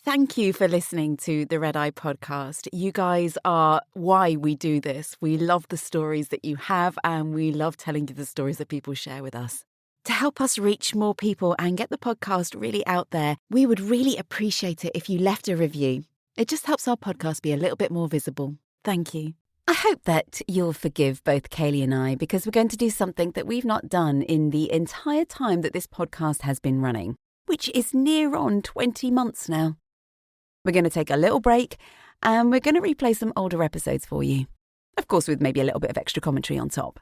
Thank you for listening to the Red Eye podcast. You guys are why we do this. We love the stories that you have, and we love telling you the stories that people share with us. To help us reach more people and get the podcast really out there, we would really appreciate it if you left a review. It just helps our podcast be a little bit more visible. Thank you. I hope that you'll forgive both Kaylee and I, because we're going to do something that we've not done in the entire time that this podcast has been running, which is near on 20 months now. We're going to take a little break, and we're going to replay some older episodes for you. Of course, with maybe a little bit of extra commentary on top.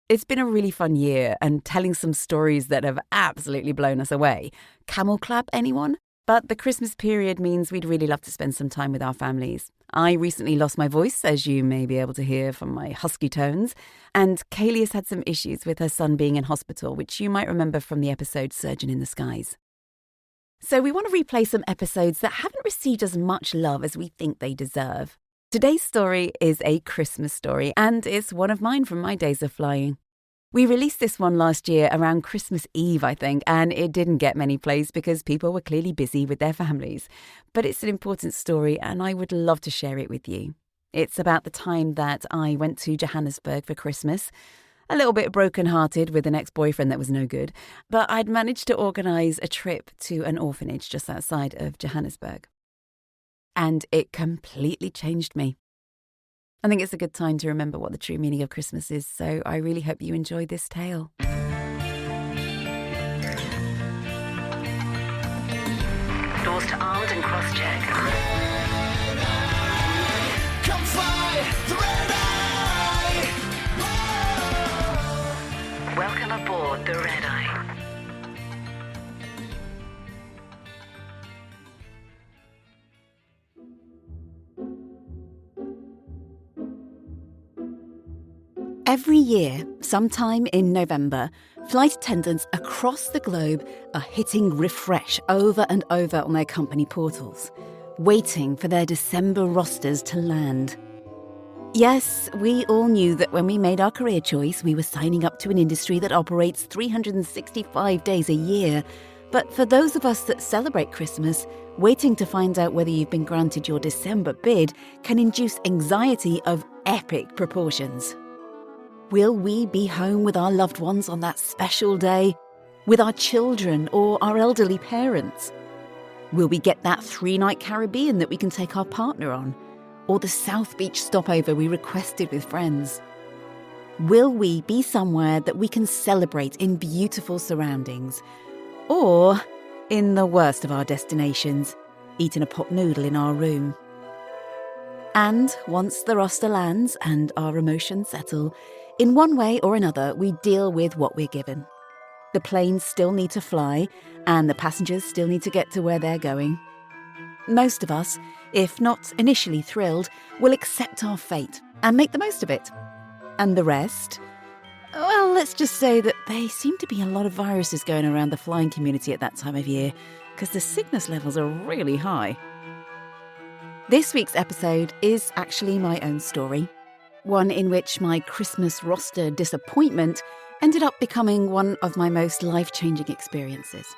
It's been a really fun year, and telling some stories that have absolutely blown us away. Camel clap, anyone? But the Christmas period means we'd really love to spend some time with our families. I recently lost my voice, as you may be able to hear from my husky tones, and Kaylee has had some issues with her son being in hospital, which you might remember from the episode Surgeon in the Skies. So we want to replay some episodes that haven't received as much love as we think they deserve. Today's story is a Christmas story, and it's one of mine from my days of flying. We released this one last year around Christmas Eve, I think, and it didn't get many plays because people were clearly busy with their families. But it's an important story, and I would love to share it with you. It's about the time that I went to Johannesburg for Christmas. A little bit broken-hearted with an ex-boyfriend that was no good, but I'd managed to organise a trip to an orphanage just outside of Johannesburg. And it completely changed me. I think it's a good time to remember what the true meaning of Christmas is, so I really hope you enjoy this tale. Doors to armed and cross-check. Come fly the red eye! Welcome aboard the Red Eye. Every year, sometime in November, flight attendants across the globe are hitting refresh over and over on their company portals, waiting for their December rosters to land. Yes, we all knew that when we made our career choice, we were signing up to an industry that operates 365 days a year. But for those of us that celebrate Christmas, waiting to find out whether you've been granted your December bid can induce anxiety of epic proportions. Will we be home with our loved ones on that special day? With our children or our elderly parents? Will we get that 3-night Caribbean that we can take our partner on? Or the South Beach stopover we requested with friends? Will we be somewhere that we can celebrate in beautiful surroundings? Or, in the worst of our destinations, eating a pot noodle in our room? And once the roster lands and our emotions settle, in one way or another we deal with what we're given. The planes still need to fly, and the passengers still need to get to where they're going. Most of us, if not initially thrilled, will accept our fate and make the most of it. And the rest? Well, let's just say that there seem to be a lot of viruses going around the flying community at that time of year, because the sickness levels are really high. This week's episode is actually my own story, one in which my Christmas roster disappointment ended up becoming one of my most life-changing experiences.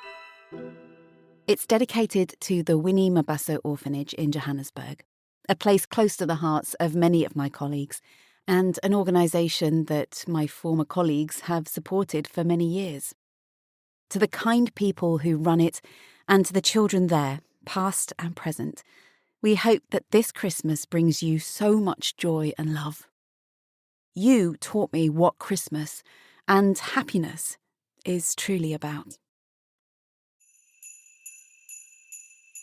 It's dedicated to the Winnie Mabaso Orphanage in Johannesburg, a place close to the hearts of many of my colleagues, and an organisation that my former colleagues have supported for many years. To the kind people who run it, and to the children there, past and present, we hope that this Christmas brings you so much joy and love. You taught me what Christmas and happiness is truly about.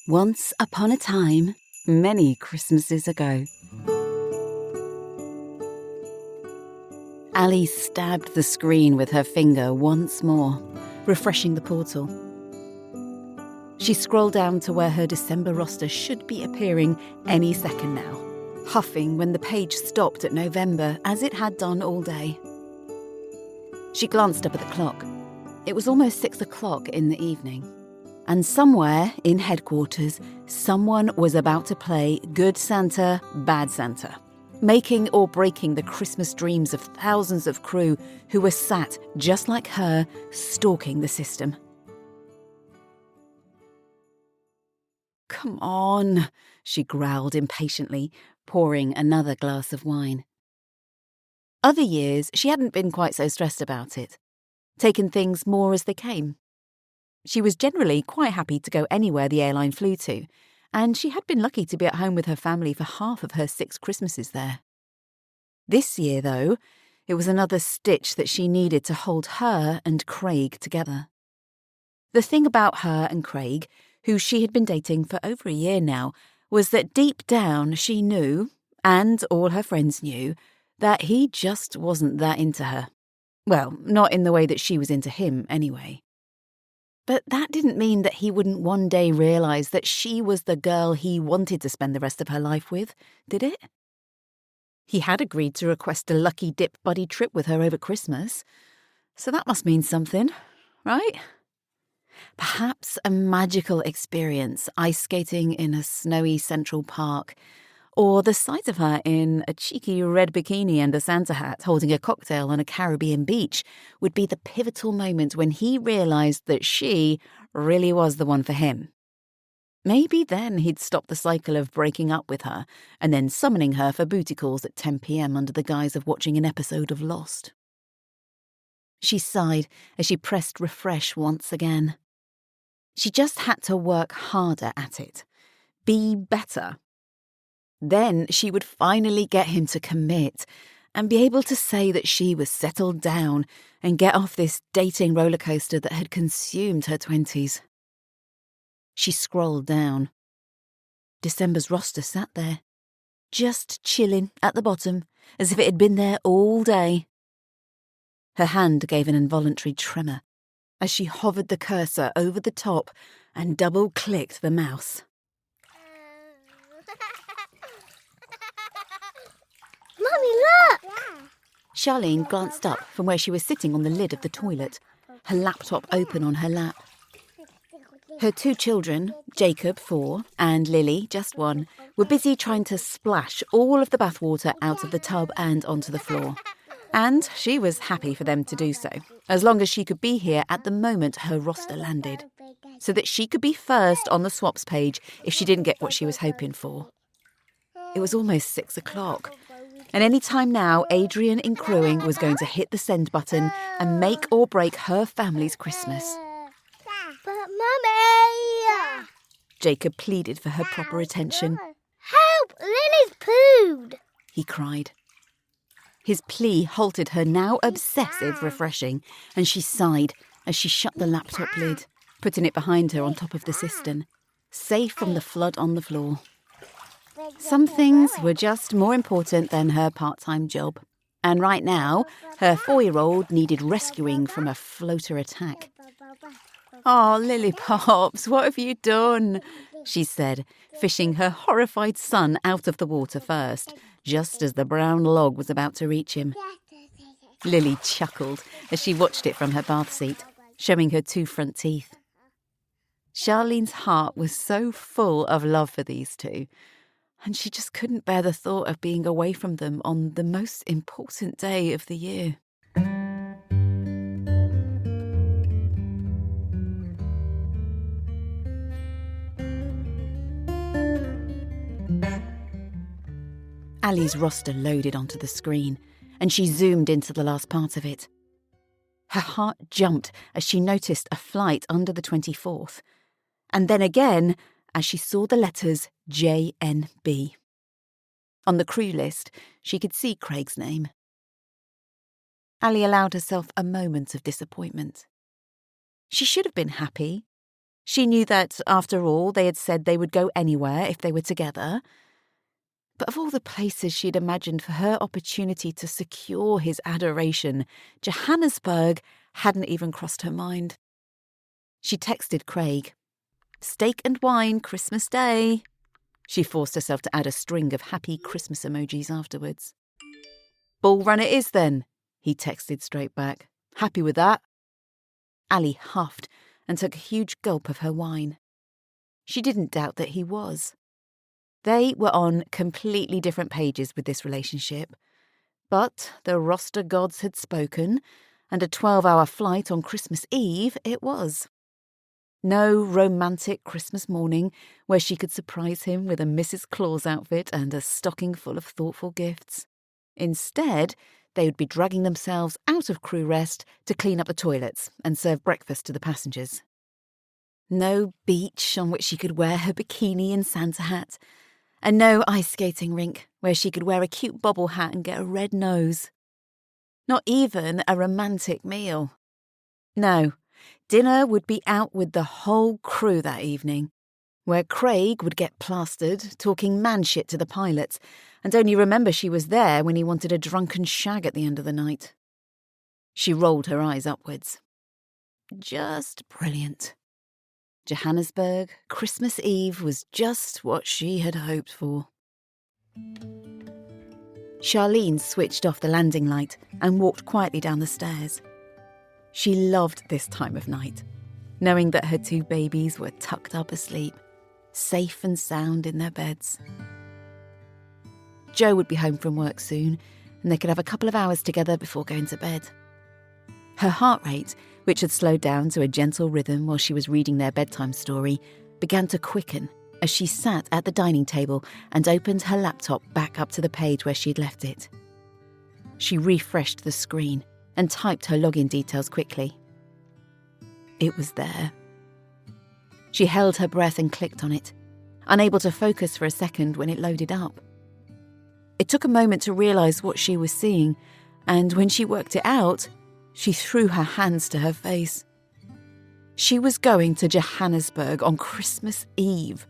Once upon a time, many Christmases ago. Ali stabbed the screen with her finger once more, refreshing the portal. She scrolled down to where her December roster should be appearing any second now, huffing when the page stopped at November, as it had done all day. She glanced up at the clock. It was almost 6 o'clock in the evening. And somewhere in headquarters, someone was about to play Good Santa, Bad Santa, making or breaking the Christmas dreams of thousands of crew who were sat, just like her, stalking the system. come on, she growled impatiently, pouring another glass of wine. Other years, she hadn't been quite so stressed about it, taken things more as they came. She was generally quite happy to go anywhere the airline flew to, and she had been lucky to be at home with her family for half of her 6 Christmases there. This year, though, it was another stitch that she needed to hold her and Craig together. The thing about her and Craig, who she had been dating for over a year now, was that deep down she knew, and all her friends knew, that he just wasn't that into her. Well, not in the way that she was into him, anyway. But that didn't mean that he wouldn't one day realise that she was the girl he wanted to spend the rest of her life with, did it? He had agreed to request a lucky dip buddy trip with her over Christmas, so that must mean something, right? Perhaps a magical experience, ice skating in a snowy Central Park, or the sight of her in a cheeky red bikini and a Santa hat holding a cocktail on a Caribbean beach would be the pivotal moment when he realised that she really was the one for him. Maybe then he'd stop the cycle of breaking up with her and then summoning her for booty calls at 10 p.m. under the guise of watching an episode of Lost. She sighed as she pressed refresh once again. She just had to work harder at it. Be better. Then she would finally get him to commit and be able to say that she was settled down and get off this dating roller coaster that had consumed her 20s. She scrolled down. December's roster sat there, just chilling at the bottom, as if it had been there all day. Her hand gave an involuntary tremor as she hovered the cursor over the top and double-clicked the mouse. Mummy, look! Charlene glanced up from where she was sitting on the lid of the toilet, her laptop open on her lap. Her 2 children, Jacob, 4, and Lily, just 1, were busy trying to splash all of the bathwater out of the tub and onto the floor. And she was happy for them to do so, as long as she could be here at the moment her roster landed, so that she could be first on the swaps page if she didn't get what she was hoping for. It was almost 6 o'clock, and any time now Adrian in crewing was going to hit the send button and make or break her family's Christmas. But Mummy! Jacob pleaded for her proper attention. Help! Lily's pooed! He cried. His plea halted her now obsessive refreshing, and she sighed as she shut the laptop lid, putting it behind her on top of the cistern, safe from the flood on the floor. Some things were just more important than her part-time job, and right now, her 4-year-old needed rescuing from a floater attack. "Oh, Lily Pops, what have you done?" she said, fishing her horrified son out of the water first, just as the brown log was about to reach him. Lily chuckled as she watched it from her bath seat, showing her 2 front teeth. Charlene's heart was so full of love for these 2, and she just couldn't bear the thought of being away from them on the most important day of the year. Ali's roster loaded onto the screen, and she zoomed into the last part of it. Her heart jumped as she noticed a flight under the 24th, and then again as she saw the letters JNB. On the crew list, she could see Craig's name. Ali allowed herself a moment of disappointment. She should have been happy. She knew that, after all, they had said they would go anywhere if they were together. But of all the places she'd imagined for her opportunity to secure his adoration, Johannesburg hadn't even crossed her mind. She texted Craig. "Steak and wine, Christmas Day." She forced herself to add a string of happy Christmas emojis afterwards. "Ball run it is then," he texted straight back. "Happy with that?" Ali huffed and took a huge gulp of her wine. She didn't doubt that he was. They were on completely different pages with this relationship, but the roster gods had spoken, and a 12-hour flight on Christmas Eve it was. No romantic Christmas morning where she could surprise him with a Mrs. Claus outfit and a stocking full of thoughtful gifts. Instead, they would be dragging themselves out of crew rest to clean up the toilets and serve breakfast to the passengers. No beach on which she could wear her bikini and Santa hat, and no ice skating rink where she could wear a cute bobble hat and get a red nose. Not even a romantic meal. No, dinner would be out with the whole crew that evening, where Craig would get plastered, talking man shit to the pilots, and only remember she was there when he wanted a drunken shag at the end of the night. She rolled her eyes upwards. Just brilliant. Johannesburg, Christmas Eve was just what she had hoped for. Charlene switched off the landing light and walked quietly down the stairs. She loved this time of night, knowing that her two babies were tucked up asleep, safe and sound in their beds. Joe would be home from work soon, and they could have a couple of hours together before going to bed. Her heart rate, which had slowed down to a gentle rhythm while she was reading their bedtime story, began to quicken as she sat at the dining table and opened her laptop back up to the page where she'd left it. She refreshed the screen and typed her login details quickly. It was there. She held her breath and clicked on it, unable to focus for a second when it loaded up. It took a moment to realise what she was seeing, and when she worked it out, she threw her hands to her face. She was going to Johannesburg on Christmas Eve.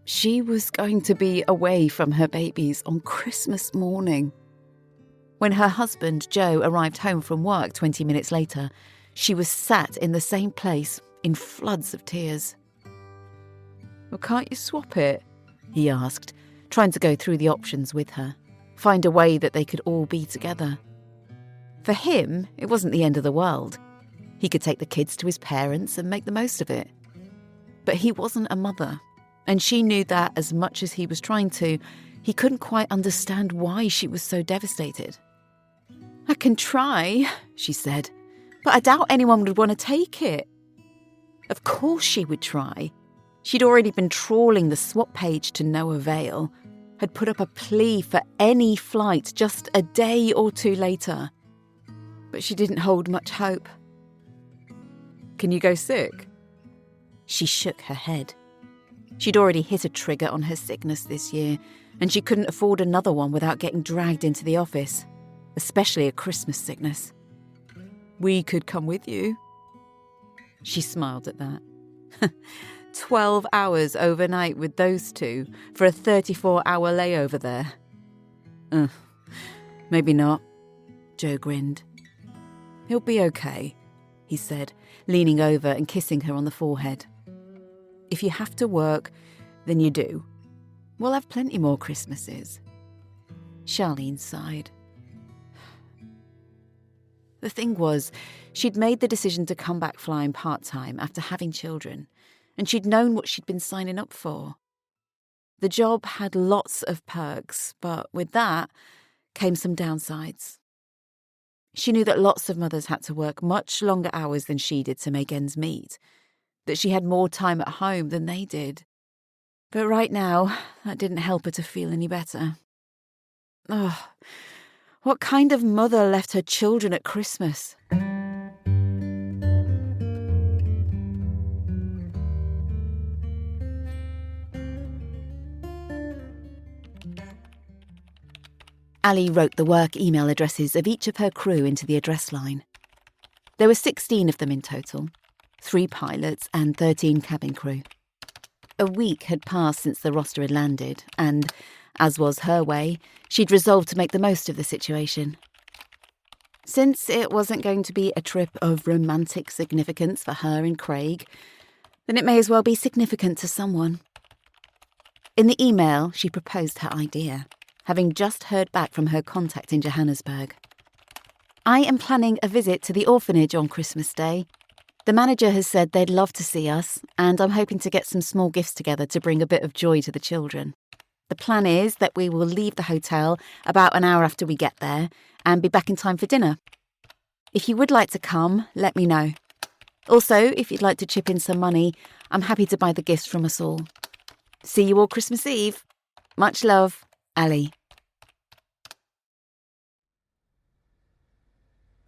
She was going to be away from her babies on Christmas morning. When her husband, Joe, arrived home from work 20 minutes later, she was sat in the same place in floods of tears. "Well, can't you swap it?" he asked, trying to go through the options with her, find a way that they could all be together. For him, it wasn't the end of the world. He could take the kids to his parents and make the most of it. But he wasn't a mother, and she knew that as much as he was trying to, he couldn't quite understand why she was so devastated. "I can try," she said, "but I doubt anyone would want to take it." Of course she would try. She'd already been trawling the swap page to no avail, had put up a plea for any flight just a day or two later. But she didn't hold much hope. "Can you go sick?" She shook her head. She'd already hit a trigger on her sickness this year, and she couldn't afford another one without getting dragged into the office, especially a Christmas sickness. "We could come with you." She smiled at that. 12 hours overnight with those two for a 34-hour layover there. Maybe not, Joe grinned. "He'll be okay," he said, leaning over and kissing her on the forehead. "If you have to work, then you do. We'll have plenty more Christmases." Charlene sighed. The thing was, she'd made the decision to come back flying part-time after having children, and she'd known what she'd been signing up for. The job had lots of perks, but with that came some downsides. She knew that lots of mothers had to work much longer hours than she did to make ends meet, that she had more time at home than they did. But right now, that didn't help her to feel any better. Ugh, what kind of mother left her children at Christmas? Ali wrote the work email addresses of each of her crew into the address line. There were 16 of them in total, 3 pilots and 13 cabin crew. A week had passed since the roster had landed, and, as was her way, she'd resolved to make the most of the situation. Since it wasn't going to be a trip of romantic significance for her and Craig, then it may as well be significant to someone. In the email, she proposed her idea, having just heard back from her contact in Johannesburg. "I am planning a visit to the orphanage on Christmas Day. The manager has said they'd love to see us, and I'm hoping to get some small gifts together to bring a bit of joy to the children. The plan is that we will leave the hotel about an hour after we get there and be back in time for dinner. If you would like to come, let me know." Also, if you'd like to chip in some money, I'm happy to buy the gifts from us all. See you all Christmas Eve. Much love, Ali.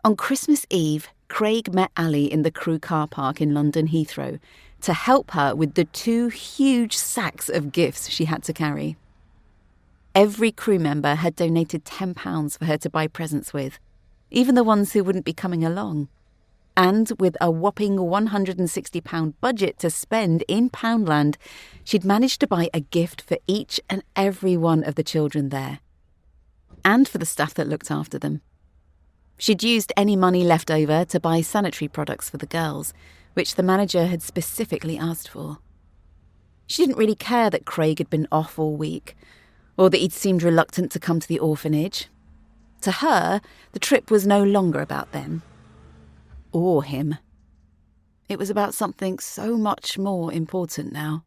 On Christmas Eve, Craig met Ali in the crew car park in London Heathrow to help her with the 2 huge sacks of gifts she had to carry. Every crew member had donated £10 for her to buy presents with, even the ones who wouldn't be coming along. And with a whopping £160 budget to spend in Poundland, she'd managed to buy a gift for each and every one of the children there. And for the staff that looked after them. She'd used any money left over to buy sanitary products for the girls, which the manager had specifically asked for. She didn't really care that Craig had been off all week, or that he'd seemed reluctant to come to the orphanage. To her, the trip was no longer about them. Or him. It was about something so much more important now.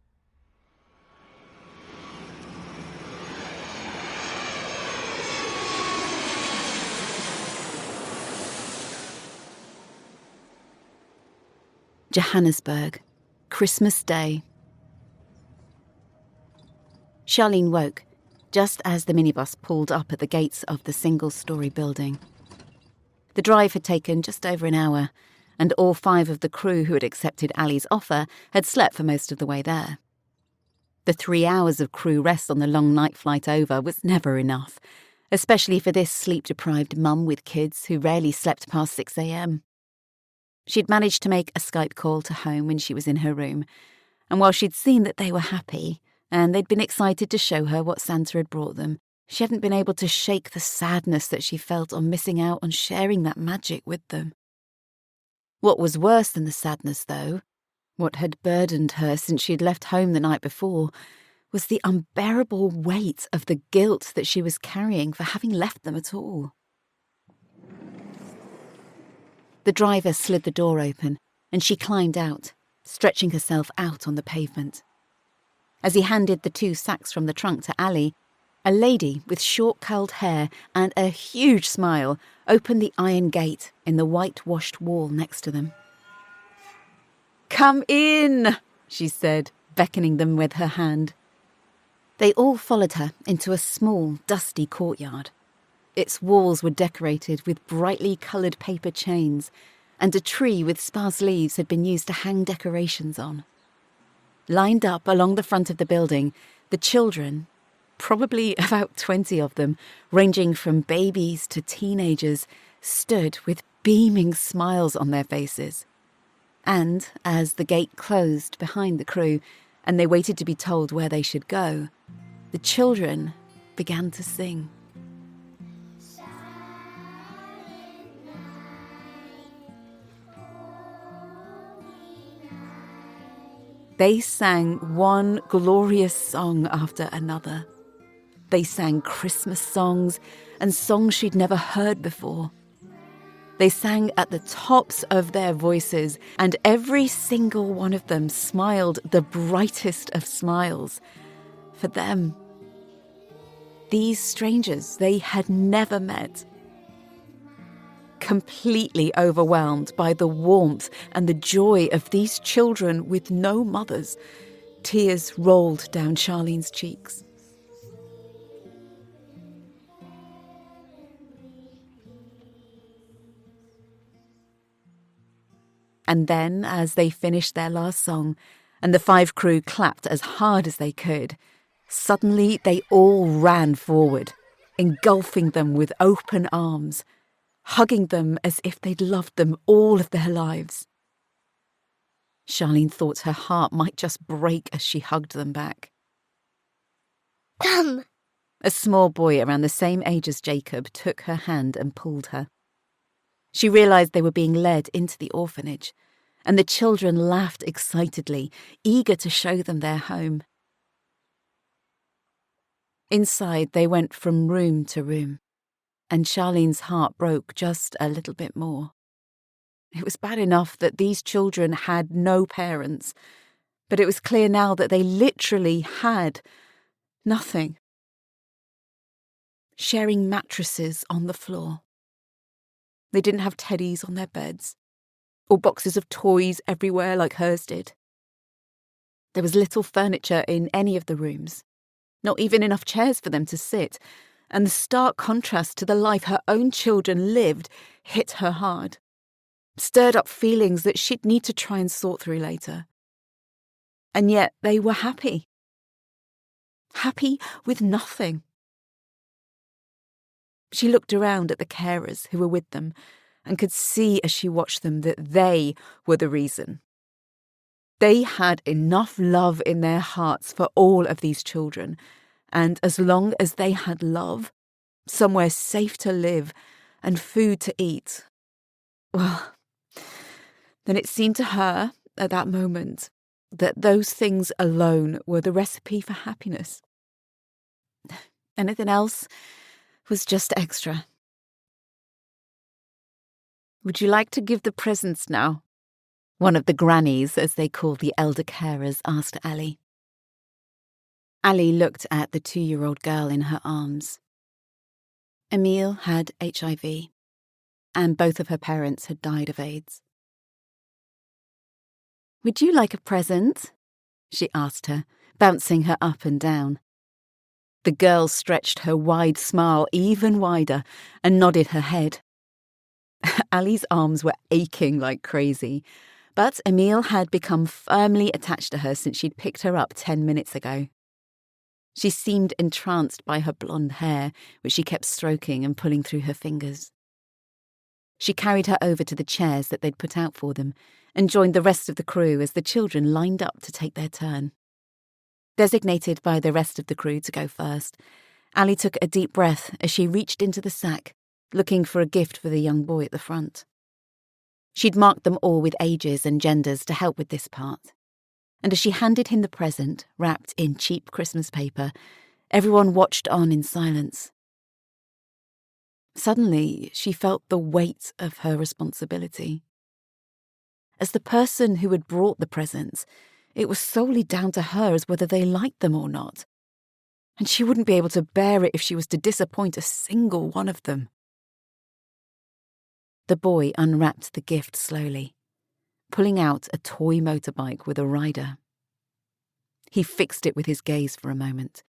Johannesburg, Christmas Day. Charlene woke just as the minibus pulled up at the gates of the single-storey building. The drive had taken just over an hour, and all 5 of the crew who had accepted Ali's offer had slept for most of the way there. The 3 hours of crew rest on the long night flight over was never enough, especially for this sleep-deprived mum with kids who rarely slept past 6 a.m. She'd managed to make a Skype call to home when she was in her room, and while she'd seen that they were happy, and they'd been excited to show her what Santa had brought them, she hadn't been able to shake the sadness that she felt on missing out on sharing that magic with them. What was worse than the sadness, though, what had burdened her since she'd left home the night before, was the unbearable weight of the guilt that she was carrying for having left them at all. The driver slid the door open, and she climbed out, stretching herself out on the pavement. As he handed the 2 sacks from the trunk to Ali, a lady with short curled hair and a huge smile opened the iron gate in the whitewashed wall next to them. "Come in," she said, beckoning them with her hand. They all followed her into a small, dusty courtyard. Its walls were decorated with brightly coloured paper chains, and a tree with sparse leaves had been used to hang decorations on. Lined up along the front of the building, the children, probably about 20 of them, ranging from babies to teenagers, stood with beaming smiles on their faces. And as the gate closed behind the crew and they waited to be told where they should go, the children began to sing. They sang one glorious song after another. They sang Christmas songs and songs she'd never heard before. They sang at the tops of their voices, and every single one of them smiled the brightest of smiles. For them, these strangers they had never met. Completely overwhelmed by the warmth and the joy of these children with no mothers, tears rolled down Charlene's cheeks. And then, as they finished their last song, and the 5 crew clapped as hard as they could, suddenly they all ran forward, engulfing them with open arms, hugging them as if they'd loved them all of their lives. Charlene thought her heart might just break as she hugged them back. Come. A small boy around the same age as Jacob took her hand and pulled her. She realised they were being led into the orphanage, and the children laughed excitedly, eager to show them their home. Inside, they went from room to room, and Charlene's heart broke just a little bit more. It was bad enough that these children had no parents, but it was clear now that they literally had nothing. Sharing mattresses on the floor. They didn't have teddies on their beds, or boxes of toys everywhere like hers did. There was little furniture in any of the rooms, not even enough chairs for them to sit, and the stark contrast to the life her own children lived hit her hard, stirred up feelings that she'd need to try and sort through later. And yet they were happy. Happy with nothing. She looked around at the carers who were with them and could see as she watched them that they were the reason. They had enough love in their hearts for all of these children, and as long as they had love, somewhere safe to live, and food to eat, well, then it seemed to her at that moment that those things alone were the recipe for happiness. Anything else was just extra. "Would you like to give the presents now?" one of the grannies, as they called the elder carers, asked Ali. Ali looked at the 2-year-old girl in her arms. Emile had HIV, and both of her parents had died of AIDS. "Would you like a present?" she asked her, bouncing her up and down. The girl stretched her wide smile even wider and nodded her head. Ali's arms were aching like crazy, but Emile had become firmly attached to her since she'd picked her up 10 minutes ago. She seemed entranced by her blonde hair, which she kept stroking and pulling through her fingers. She carried her over to the chairs that they'd put out for them and joined the rest of the crew as the children lined up to take their turn. Designated by the rest of the crew to go first, Ali took a deep breath as she reached into the sack, looking for a gift for the young boy at the front. She'd marked them all with ages and genders to help with this part. And as she handed him the present, wrapped in cheap Christmas paper, everyone watched on in silence. Suddenly, she felt the weight of her responsibility. As the person who had brought the presents, it was solely down to her as whether they liked them or not. And she wouldn't be able to bear it if she was to disappoint a single one of them. The boy unwrapped the gift slowly, pulling out a toy motorbike with a rider. He fixed it with his gaze for a moment,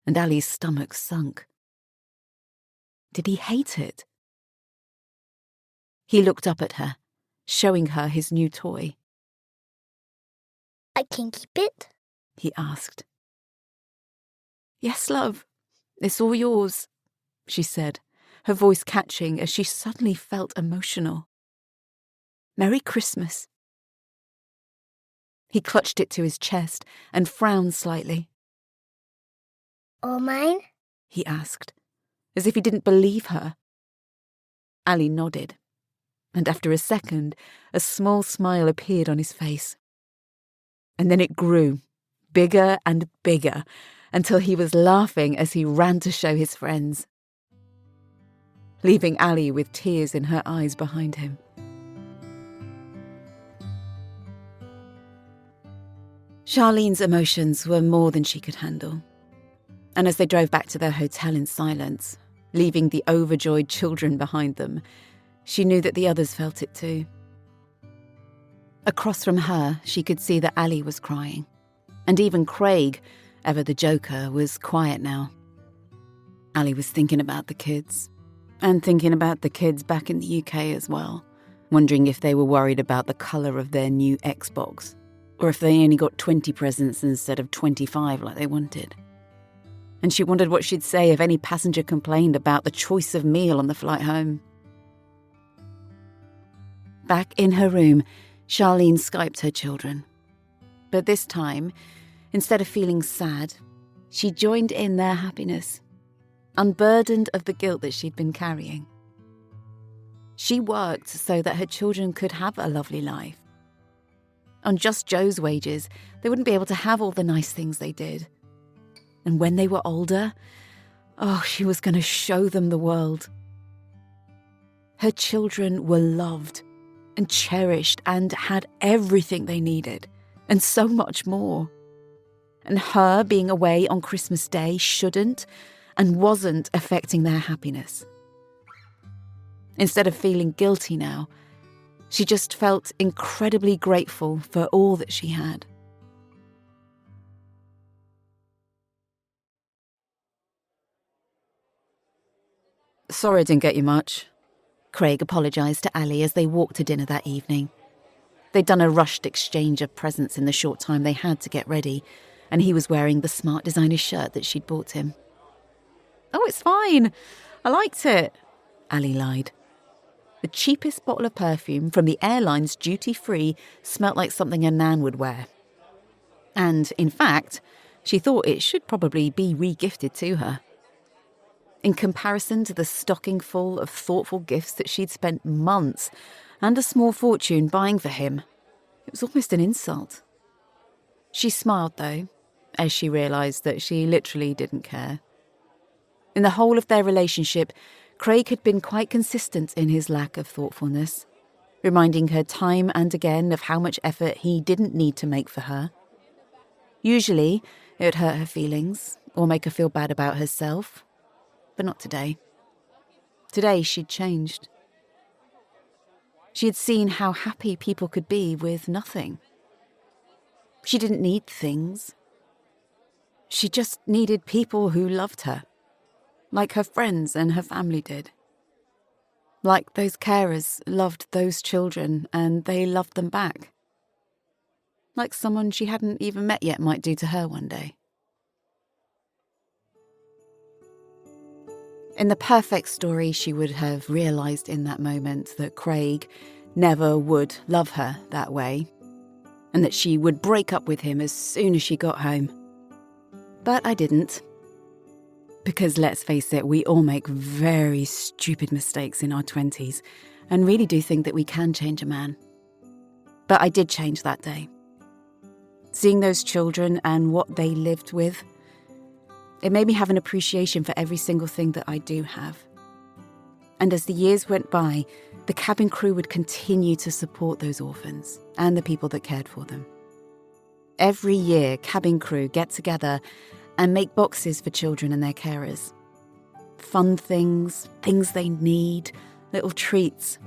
and Ali's stomach sunk. Did he hate it? He looked up at her, showing her his new toy. "I can keep it?" he asked. "Yes, love, it's all yours," she said, her voice catching as she suddenly felt emotional. "Merry Christmas." He clutched it to his chest and frowned slightly. "All mine?" he asked, as if he didn't believe her. Ali nodded, and after a second, a small smile appeared on his face. And then it grew, bigger and bigger, until he was laughing as he ran to show his friends, leaving Ali with tears in her eyes behind him. Charlene's emotions were more than she could handle, and as they drove back to their hotel in silence, leaving the overjoyed children behind them, she knew that the others felt it too. Across from her, she could see that Ali was crying, and even Craig, ever the joker, was quiet now. Ali was thinking about the kids, and thinking about the kids back in the UK as well, wondering if they were worried about the colour of their new Xbox, or if they only got 20 presents instead of 25 like they wanted. And she wondered what she'd say if any passenger complained about the choice of meal on the flight home. Back in her room, Charlene Skyped her children. But this time, instead of feeling sad, she joined in their happiness, unburdened of the guilt that she'd been carrying. She worked so that her children could have a lovely life. On just Joe's wages, they wouldn't be able to have all the nice things they did. And when they were older, she was going to show them the world. Her children were loved and cherished and had everything they needed, and so much more. And her being away on Christmas Day shouldn't and wasn't affecting their happiness. Instead of feeling guilty now, She just felt incredibly grateful for all that she had. "Sorry I didn't get you much," Craig apologised to Ali as they walked to dinner that evening. They'd done a rushed exchange of presents in the short time they had to get ready, and he was wearing the smart designer shirt that she'd bought him. "Oh, it's fine. I liked it," Ali lied. The cheapest bottle of perfume from the airline's duty-free smelt like something a nan would wear. And, in fact, she thought it should probably be re-gifted to her. In comparison to the stocking full of thoughtful gifts that she'd spent months and a small fortune buying for him, it was almost an insult. She smiled, though, as she realised that she literally didn't care. In the whole of their relationship, Craig had been quite consistent in his lack of thoughtfulness, reminding her time and again of how much effort he didn't need to make for her. Usually, it would hurt her feelings or make her feel bad about herself, but not today. Today, she'd changed. She had seen how happy people could be with nothing. She didn't need things. She just needed people who loved her, like her friends and her family did. Like those carers loved those children and they loved them back. Like someone she hadn't even met yet might do to her one day. In the perfect story, she would have realised in that moment that Craig never would love her that way, and that she would break up with him as soon as she got home. But I didn't. Because let's face it, we all make very stupid mistakes in our 20s and really do think that we can change a man. But I did change that day. Seeing those children and what they lived with, it made me have an appreciation for every single thing that I do have. And as the years went by, the cabin crew would continue to support those orphans and the people that cared for them. Every year, cabin crew get together and make boxes for children and their carers. Fun things, things they need, little treats,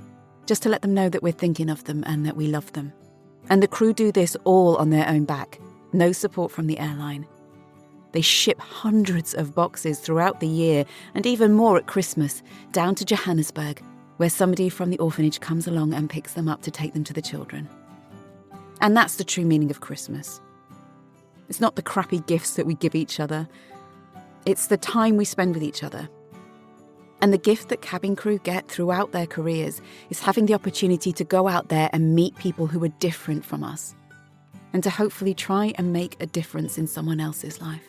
just to let them know that we're thinking of them and that we love them. And the crew do this all on their own back, no support from the airline. They ship hundreds of boxes throughout the year and even more at Christmas, down to Johannesburg, where somebody from the orphanage comes along and picks them up to take them to the children. And that's the true meaning of Christmas. It's not the crappy gifts that we give each other. It's the time we spend with each other. And the gift that cabin crew get throughout their careers is having the opportunity to go out there and meet people who are different from us, and to hopefully try and make a difference in someone else's life.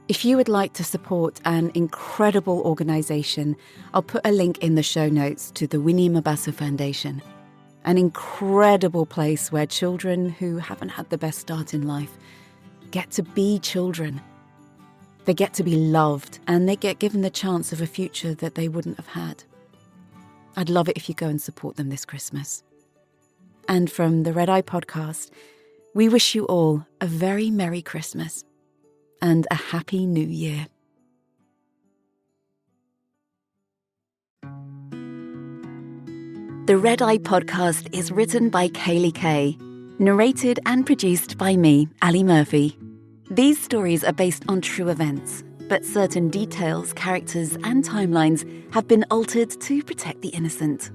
If you would like to support an incredible organisation, I'll put a link in the show notes to the Winnie Mabaso Foundation, an incredible place where children who haven't had the best start in life get to be children. They get to be loved, and they get given the chance of a future that they wouldn't have had. I'd love it if you go and support them this Christmas. And from the Red Eye Podcast, we wish you all a very Merry Christmas and a Happy New Year. The Red Eye Podcast is written by Kaylee Kay, narrated and produced by me, Ali Murphy. These stories are based on true events, but certain details, characters, and timelines have been altered to protect the innocent.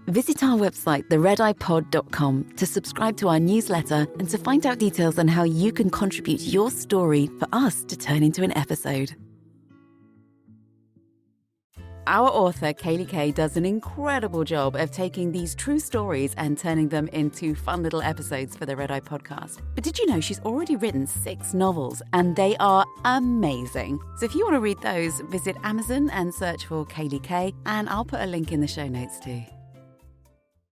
Visit our website, theredeyepod.com, to subscribe to our newsletter and to find out details on how you can contribute your story for us to turn into an episode. Our author, Kaylee Kay, does an incredible job of taking these true stories and turning them into fun little episodes for the Red Eye Podcast. But did you know she's already written 6 novels, and they are amazing? So if you want to read those, visit Amazon and search for Kaylee Kay, and I'll put a link in the show notes too.